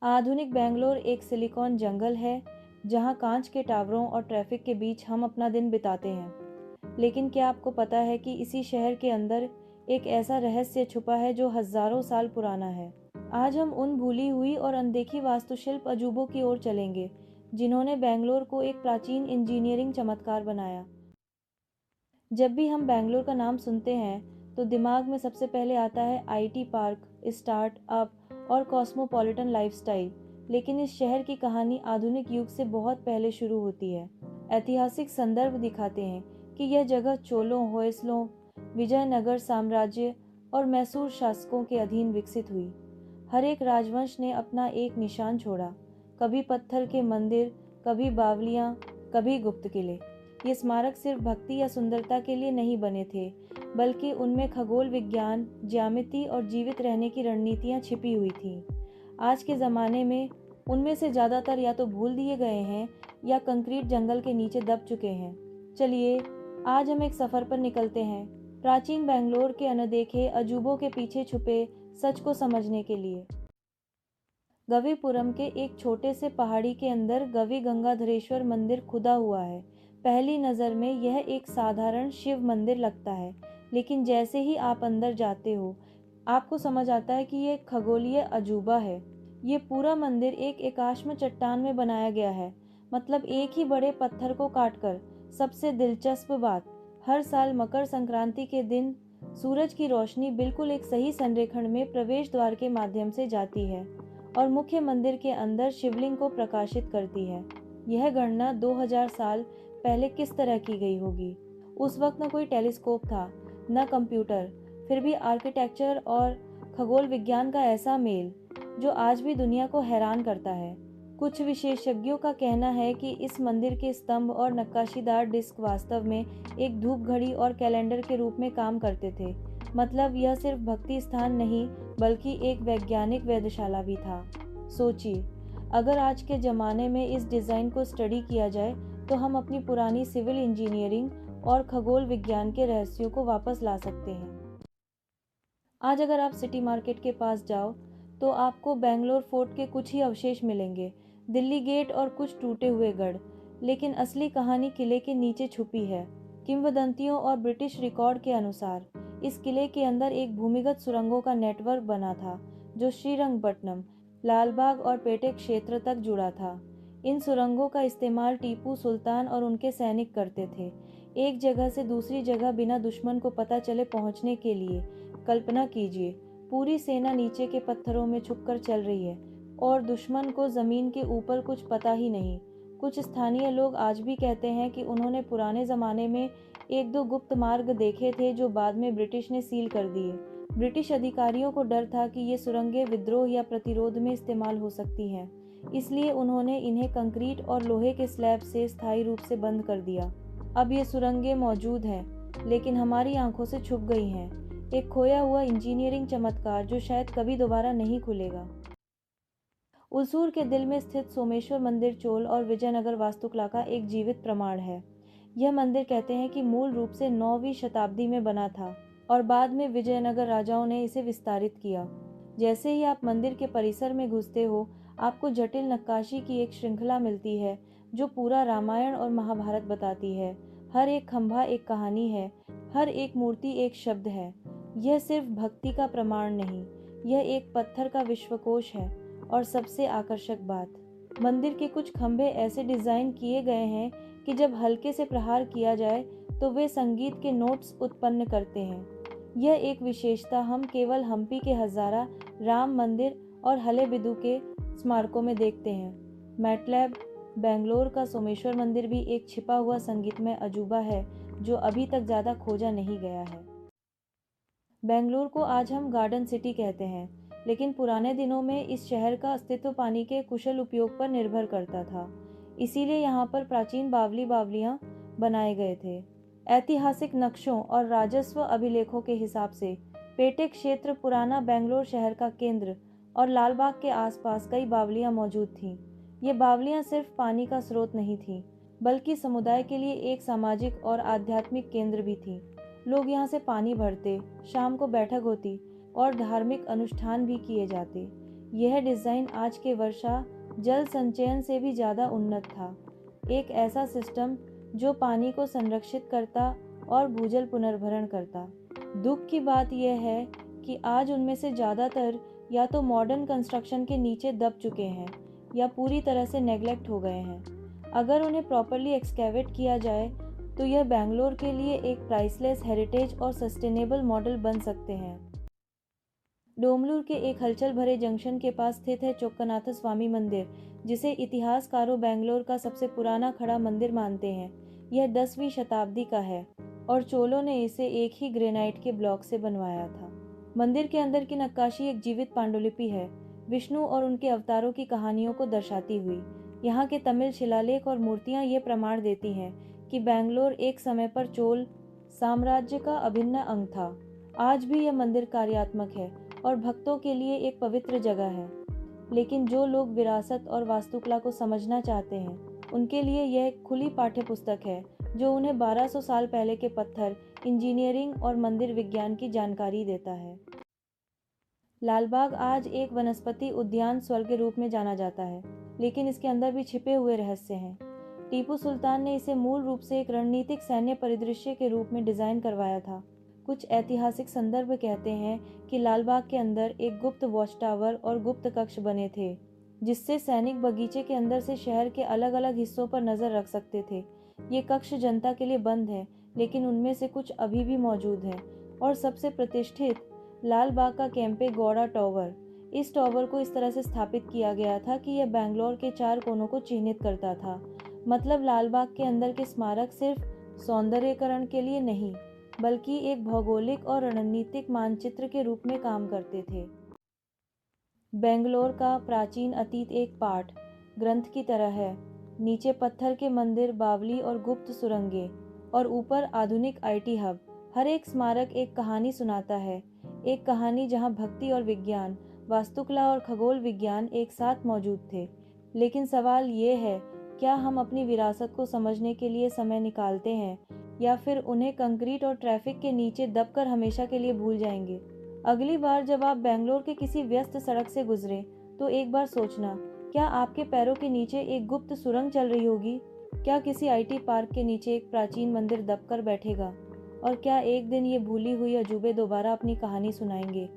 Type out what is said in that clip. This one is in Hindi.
आधुनिक बेंगलोर एक सिलिकॉन जंगल है जहां कांच के टावरों और ट्रैफिक के बीच हम अपना दिन बिताते हैं। लेकिन क्या आपको पता है कि इसी शहर के अंदर एक ऐसा रहस्य छुपा है जो हजारों साल पुराना है। आज हम उन भूली हुई और अनदेखी वास्तुशिल्प अजूबों की ओर चलेंगे जिन्होंने बेंगलोर को एक प्राचीन इंजीनियरिंग चमत्कार बनाया। जब भी हम बेंगलोर का नाम सुनते हैं तो दिमाग में सबसे पहले आता है आईटी पार्क, स्टार्टअप और कॉस्मोपॉलिटन लाइफस्टाइल। लेकिन इस शहर की कहानी आधुनिक युग से बहुत पहले शुरू होती है। ऐतिहासिक संदर्भ दिखाते हैं कि यह जगह चोलों, होयसलों, विजयनगर साम्राज्य और मैसूर शासकों के अधीन विकसित हुई। हर एक राजवंश ने अपना एक निशान छोड़ा, कभी पत्थर के मंदिर, कभी बावलियां, कभी गुप्त किले। ये स्मारक सिर्फ भक्ति या सुंदरता के लिए नहीं बने थे, बल्कि उनमें खगोल विज्ञान, ज्यामिति और जीवित रहने की रणनीतियां छिपी हुई थीं। आज के ज़माने में उनमें से ज़्यादातर या तो भूल दिए गए हैं या कंक्रीट जंगल के नीचे दब चुके हैं। चलिए, आज हम एक सफ़र पर निकलते हैं, प्राचीन बेंगलोर के अनदेखे अजूबों के पीछे छुपे सच को समझने के लिए। गविपुरम के एक छोटे से पहाड़ी के अंदर गवि गंगाधरेश्वर मंदिर खुदा हुआ है। पहली नज़र में यह एक साधारण शिव मंदिर लगता है, लेकिन जैसे ही आप अंदर जाते हो आपको समझ आता है कि यह एक खगोलीय अजूबा है। ये पूरा मंदिर एक एकाश्म चट्टान में बनाया गया है, मतलब एक ही बड़े पत्थर को काटकर। सबसे दिलचस्प बात, हर साल मकर संक्रांति के दिन सूरज की रोशनी बिल्कुल एक सही संरेखण में प्रवेश द्वार के माध्यम से जाती है और मुख्य मंदिर के अंदर शिवलिंग को प्रकाशित करती है। यह गणना 2000 साल पहले किस तरह की गई होगी। उस वक्त न कोई टेलीस्कोप था, न कंप्यूटर, फिर भी आर्किटेक्चर और खगोल विज्ञान का ऐसा मेल जो आज भी दुनिया को हैरान करता है। कुछ विशेषज्ञों का कहना है कि इस मंदिर के स्तंभ और नक्काशीदार डिस्क वास्तव में एक धूप घड़ी और कैलेंडर के रूप में काम करते थे। मतलब यह सिर्फ भक्ति स्थान नहीं, बल्कि एक वैज्ञानिक वेधशाला भी था। सोचिए, अगर आज के ज़माने में इस डिज़ाइन को स्टडी किया जाए तो हम अपनी पुरानी सिविल इंजीनियरिंग और खगोल विज्ञान के रहस्यों को वापस ला सकते हैं। आज अगर आप सिटी मार्केट के पास जाओ तो आपको बेंगलोर फोर्ट के कुछ ही अवशेष मिलेंगे, दिल्ली गेट और कुछ टूटे हुए गढ़। लेकिन असली कहानी किले के नीचे छुपी है। किंवदंतियों और ब्रिटिश रिकॉर्ड के अनुसार इस किले के अंदर एक भूमिगत सुरंगों का नेटवर्क बना था जो श्रीरंगपट्टनम, लालबाग और पेटे क्षेत्र तक जुड़ा था। इन सुरंगों का इस्तेमाल टीपू सुल्तान और उनके सैनिक करते थे, एक जगह से दूसरी जगह बिना दुश्मन को पता चले पहुंचने के लिए। कल्पना कीजिए, पूरी सेना नीचे के पत्थरों में छुपकर चल रही है और दुश्मन को जमीन के ऊपर कुछ पता ही नहीं। कुछ स्थानीय लोग आज भी कहते हैं कि उन्होंने पुराने जमाने में एक दो गुप्त मार्ग देखे थे जो बाद में ब्रिटिश ने सील कर दिए। ब्रिटिश अधिकारियों को डर था कि ये सुरंगें विद्रोह या प्रतिरोध में इस्तेमाल हो सकती हैं, इसलिए उन्होंने इन्हें कंक्रीट और लोहे के स्लैब से स्थायी रूप से बंद कर दिया। अब ये सुरंगें मौजूद हैं, लेकिन हमारी आंखों से छुप गई हैं। एक खोया हुआ इंजीनियरिंग चमत्कार जो शायद कभी दोबारा नहीं खुलेगा। उलसूर के दिल में स्थित सोमेश्वर मंदिर चोल और विजयनगर वास्तुकला का एक जीवित प्रमाण है। यह मंदिर कहते हैं कि मूल रूप से 9वीं शताब्दी में बना था और बाद में विजयनगर राजाओं ने इसे विस्तारित किया। जैसे ही आप मंदिर के परिसर में घुसते हो, आपको जटिल नक्काशी की एक श्रृंखला मिलती है जो पूरा रामायण और महाभारत बताती है। हर एक खंभा एक कहानी है, हर एक मूर्ति एक शब्द है। यह सिर्फ भक्ति का प्रमाण नहीं, यह एक पत्थर का विश्वकोश है। और सबसे आकर्षक बात, मंदिर के कुछ खंभे ऐसे डिजाइन किए गए हैं कि जब हल्के से प्रहार किया जाए तो वे संगीत के नोट्स उत्पन्न करते हैं। यह एक विशेषता हम केवल हम्पी के हजारा, राम मंदिर और हलेबिदु के स्मारकों में देखते हैं। मैटलैब, बेंगलोर का सोमेश्वर मंदिर भी एक छिपा हुआ संगीतमय अजूबा है जो अभी तक ज़्यादा खोजा नहीं गया है। बेंगलुरु को आज हम गार्डन सिटी कहते हैं, लेकिन पुराने दिनों में इस शहर का अस्तित्व पानी के कुशल उपयोग पर निर्भर करता था। इसीलिए यहाँ पर प्राचीन बावलियाँ बनाए गए थे। ऐतिहासिक नक्शों और राजस्व अभिलेखों के हिसाब से पेटे क्षेत्र पुराना बेंगलोर शहर का केंद्र और लालबाग के आसपास कई बावलियाँ मौजूद थीं। ये बावलियाँ सिर्फ पानी का स्रोत नहीं थीं, बल्कि समुदाय के लिए एक सामाजिक और आध्यात्मिक केंद्र भी थीं। लोग यहाँ से पानी भरते, शाम को बैठक होती और धार्मिक अनुष्ठान भी किए जाते। यह डिज़ाइन आज के वर्षा जल संचयन से भी ज़्यादा उन्नत था। एक ऐसा सिस्टम जो पानी को संरक्षित करता और भूजल पुनर्भरण करता। दुख की बात यह है कि आज उनमें से ज़्यादातर या तो मॉडर्न कंस्ट्रक्शन के नीचे दब चुके हैं या पूरी तरह से नेग्लेक्ट हो गए हैं। अगर उन्हें प्रॉपरली एक्सकेवेट किया जाए तो यह बेंगलोर के लिए एक प्राइसलेस हेरिटेज और सस्टेनेबल मॉडल बन सकते हैं। डोमलूर के एक हलचल भरे जंक्शन के पास स्थित है चोक्कनाथ स्वामी मंदिर, जिसे इतिहासकारों बेंगलोर का सबसे पुराना खड़ा मंदिर मानते हैं। यह 10वीं शताब्दी का है और चोलों ने इसे एक ही ग्रेनाइट के ब्लॉक से बनवाया था। मंदिर के अंदर की नक्काशी एक जीवित पांडुलिपि है, विष्णु और उनके अवतारों की कहानियों को दर्शाती हुई। यहाँ के तमिल शिलालेख और मूर्तियाँ ये प्रमाण देती हैं कि बेंगलोर एक समय पर चोल साम्राज्य का अभिन्न अंग था। आज भी यह मंदिर कार्यात्मक है और भक्तों के लिए एक पवित्र जगह है। लेकिन जो लोग विरासत और वास्तुकला को समझना चाहते हैं, उनके लिए यह एक खुली पाठ्य पुस्तक है जो उन्हें 1200 साल पहले के पत्थर, इंजीनियरिंग और मंदिर विज्ञान की जानकारी देता है। लालबाग आज एक वनस्पति उद्यान स्वर्ग के रूप में जाना जाता है, लेकिन इसके अंदर भी छिपे हुए रहस्य हैं। टीपू सुल्तान ने इसे मूल रूप से एक रणनीतिक सैन्य परिदृश्य के रूप में डिजाइन करवाया था। कुछ ऐतिहासिक संदर्भ कहते हैं कि लालबाग के अंदर एक गुप्त वॉच टावर और गुप्त कक्ष बने थे, जिससे सैनिक बगीचे के अंदर से शहर के अलग अलग हिस्सों पर नजर रख सकते थे। ये कक्ष जनता के लिए बंद है, लेकिन उनमें से कुछ अभी भी मौजूद हैं। और सबसे प्रतिष्ठित लालबाग का कैंपे गौड़ा टावर। इस टावर को इस तरह से स्थापित किया गया था कि यह बेंगलोर के 4 कोनों को चिन्हित करता था। मतलब लालबाग के अंदर के स्मारक सिर्फ सौंदर्यीकरण के लिए नहीं, बल्कि एक भौगोलिक और रणनीतिक मानचित्र के रूप में काम करते थे। बेंगलोर का प्राचीन अतीत एक पाठ ग्रंथ की तरह है। नीचे पत्थर के मंदिर, बावली और गुप्त सुरंगें, और ऊपर आधुनिक आईटी हब। हर एक स्मारक एक कहानी सुनाता है, एक कहानी जहां भक्ति और विज्ञान, वास्तुकला और खगोल विज्ञान एक साथ मौजूद थे। लेकिन सवाल ये है, क्या हम अपनी विरासत को समझने के लिए समय निकालते हैं या फिर उन्हें कंक्रीट और ट्रैफिक के नीचे दबकर हमेशा के लिए भूल जाएंगे? अगली बार जब आप बेंगलोर के किसी व्यस्त सड़क से गुजरें, तो एक बार सोचना, क्या आपके पैरों के नीचे एक गुप्त सुरंग चल रही होगी? क्या किसी आईटी पार्क के नीचे एक प्राचीन मंदिर दबकर बैठेगा? और क्या एक दिन ये भूली हुई अजूबे दोबारा अपनी कहानी सुनाएंगे?